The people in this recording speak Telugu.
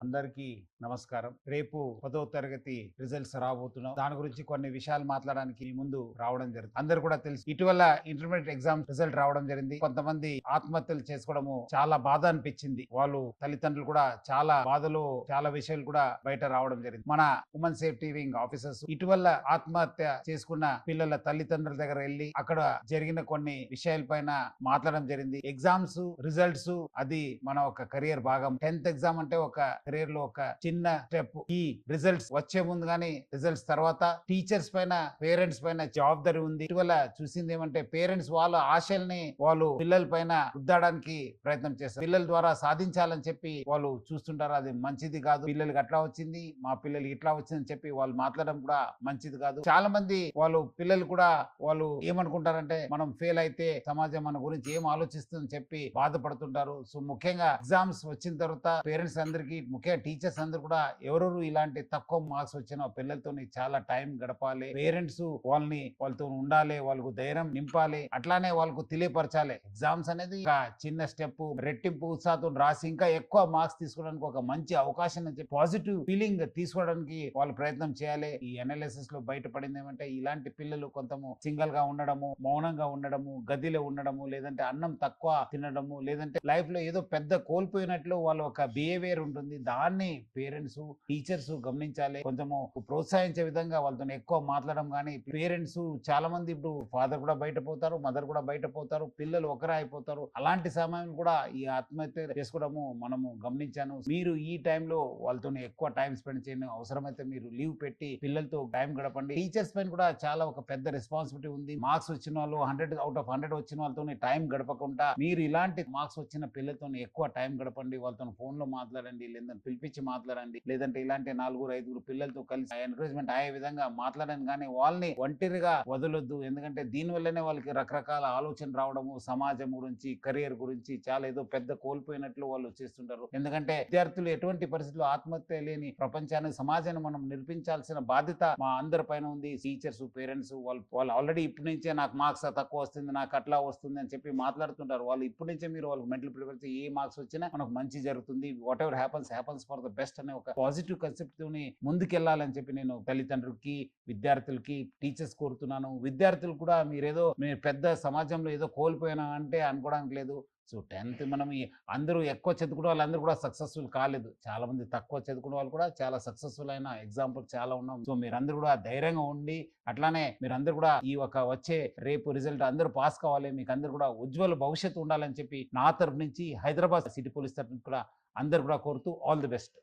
అందరికీ నమస్కారం. రేపు 10వ తరగతి రిజల్ట్స్ రాబోతున్నాం. దాని గురించి కొన్ని విషయాలు మాట్లాడడానికి మీ ముందు రావడం జరుగుతుంది. అందరు కూడా తెలుసు, ఇటీవల ఇంటర్మీడియట్ ఎగ్జామ్ రిజల్ట్ రావడం జరిగింది. కొంతమంది ఆత్మహత్యలు చేసుకోవడము చాలా బాధ అనిపించింది. వాళ్ళు తల్లిదండ్రులు కూడా చాలా బాధలు, చాలా విషయాలు కూడా బయట రావడం జరిగింది. మన ఉమెన్ సేఫ్టీ వింగ్ ఆఫీసర్స్ ఇటీవల ఆత్మహత్య చేసుకున్న పిల్లల తల్లిదండ్రుల దగ్గర వెళ్ళి అక్కడ జరిగిన కొన్ని విషయాల పైన మాట్లాడడం జరిగింది. ఎగ్జామ్స్ రిజల్ట్స్ అది మన ఒక కెరియర్ భాగం. 10th ఎగ్జామ్ అంటే ఒక కెరీర్ లో ఒక చిన్న స్టెప్. ఈ రిజల్ట్స్ వచ్చే ముందు గానీ రిజల్ట్స్ తర్వాత టీచర్స్ పైన, పేరెంట్స్ పైన జవాబుదారీ ఉంది. ఇటీవల చూసింది ఏమంటే, పేరెంట్స్ వాళ్ళ ఆశల్ని వాళ్ళు పిల్లల పైన రుద్దడానికి ప్రయత్నం చేస్తారు. పిల్లల ద్వారా సాధించాలని చెప్పి వాళ్ళు చూస్తుంటారు. అది మంచిది కాదు. పిల్లలకి అట్లా వచ్చింది, మా పిల్లలకి ఇట్లా వచ్చిందని చెప్పి వాళ్ళు మాట్లాడడం కూడా మంచిది కాదు. చాలా మంది వాళ్ళు పిల్లలు కూడా వాళ్ళు ఏమనుకుంటారంటే, మనం ఫెయిల్ అయితే సమాజం మన గురించి ఏం ఆలోచిస్తుందని చెప్పి బాధపడుతుంటారు. సో ముఖ్యంగా ఎగ్జామ్స్ వచ్చిన తర్వాత పేరెంట్స్ అందరికీ, ముఖ్యంగా టీచర్స్ అందరూ కూడా ఎవరెవరు ఇలాంటి తక్కువ మార్క్స్ వచ్చిన పిల్లలతో చాలా టైం గడపాలి. పేరెంట్స్ వాళ్ళతో ఉండాలి, వాళ్ళకు ధైర్యం నింపాలి, అట్లానే వాళ్ళకు తెలియపరచాలి. ఎగ్జామ్స్ అనేది ఒక చిన్న స్టెప్. రెట్టింపు ఉత్సాహంతో రాసి ఇంకా ఎక్కువ మార్క్స్ తీసుకోవడానికి ఒక మంచి అవకాశం అని చెప్పి పాజిటివ్ ఫీలింగ్ తీసుకోవడానికి వాళ్ళు ప్రయత్నం చేయాలి. ఈ అనాలిసిస్ లో బయటపడింది ఏమంటే, ఇలాంటి పిల్లలు కొంతము సింగల్ గా ఉండడము, మౌనంగా ఉండడము, గదిలో ఉండడము, లేదంటే అన్నం తక్కువ తినడము, లేదంటే లైఫ్ లో ఏదో పెద్ద కోల్పోయినట్లు వాళ్ళ ఒక బిహేవియర్ ఉంటుంది. దాన్ని పేరెంట్స్, టీచర్స్ గమనించాలి. కొంచెము ప్రోత్సహించే విధంగా వాళ్ళతో ఎక్కువ మాట్లాడడం. కానీ పేరెంట్స్ చాలా మంది, ఇప్పుడు ఫాదర్ కూడా బయట పోతారు, మదర్ కూడా బయట పోతారు, పిల్లలు ఒకరే అయిపోతారు. అలాంటి సమయం కూడా ఈ ఆత్మహత్య చేసుకోవడము మనము గమనించాను. మీరు ఈ టైంలో వాళ్ళతో ఎక్కువ టైం స్పెండ్ చేయండి. అవసరమైతే మీరు లీవ్ పెట్టి పిల్లలతో టైం గడపండి. టీచర్స్ పైన కూడా చాలా ఒక పెద్ద రెస్పాన్సిబిలిటీ ఉంది. మార్క్స్ వచ్చిన వాళ్ళు 100 out of 100 వచ్చిన వాళ్ళతో టైం గడపకుండా మీరు ఇలాంటి మార్క్స్ వచ్చిన పిల్లలతో ఎక్కువ టైం గడపండి. వాళ్ళతో ఫోన్ లో మాట్లాడండి, లేదంటే పిలిపించి మాట్లాడండి, లేదంటే ఇలాంటి 4-5 పిల్లలతో కలిసి ఎంకరేజ్మెంట్ అయ్యే విధంగా మాట్లాడండి. కానీ వాళ్ళని ఒంటరిగా వదలొద్దు. ఎందుకంటే దీని వల్లనే వాళ్ళకి రకరకాల ఆలోచన రావడము, సమాజం గురించి, కెరియర్ గురించి చాలా ఏదో పెద్ద కోల్పోయినట్లు వాళ్ళు చేస్తుంటారు. ఎందుకంటే విద్యార్థులు ఎటువంటి పరిస్థితుల్లో ఆత్మహత్య లేని ప్రపంచాన్ని, సమాజాన్ని మనం నిర్మించాల్సిన బాధ్యత మా అందరి పైన ఉంది. టీచర్స్, పేరెంట్స్ వాళ్ళు ఆల్రెడీ ఇప్పటి నుంచే నాకు మార్క్స్ తక్కువ వస్తుంది, నాకు అట్లా వస్తుంది అని చెప్పి మాట్లాడుతుంటారు. వాళ్ళు ఇప్పటి నుంచే మీరు వాళ్ళకి మెంటల్ ప్రిపేర్ చేసి ఏ మార్క్స్ వచ్చినా మనకు మంచి జరుగుతుంది, what ever happens for the best అనే ఒక పాజిటివ్ కాన్సెప్ట్ తోని ముందుకెళ్లాలని చెప్పి నేను తల్లిదండ్రులకి, విద్యార్థులకి, టీచర్స్ కోరుతున్నాను. విద్యార్థులు కూడా మీరు పెద్ద సమాజంలో ఏదో కోల్పోయినా అంటే అనుకోవడానికి లేదు. సో 10th మనం అందరూ ఎక్కువ చదువుకునే వాళ్ళందరూ కూడా సక్సెస్ఫుల్ కాలేదు. చాలా మంది తక్కువ చదువుకునే వాళ్ళు కూడా చాలా సక్సెస్ఫుల్ అయిన ఎగ్జాంపుల్ చాలా ఉన్నాం. సో మీరందరూ కూడా ధైర్యంగా ఉండి, అట్లానే మీరందరూ కూడా ఈ ఒక వచ్చే రేపు రిజల్ట్ అందరూ పాస్ కావాలి, మీకు అందరూ కూడా ఉజ్వల భవిష్యత్తు ఉండాలని చెప్పి నా తరపు నుంచి, హైదరాబాద్ సిటీ పోలీస్ తరపు కూడా అందరు కూడా కోరుతూ ఆల్ ది బెస్ట్.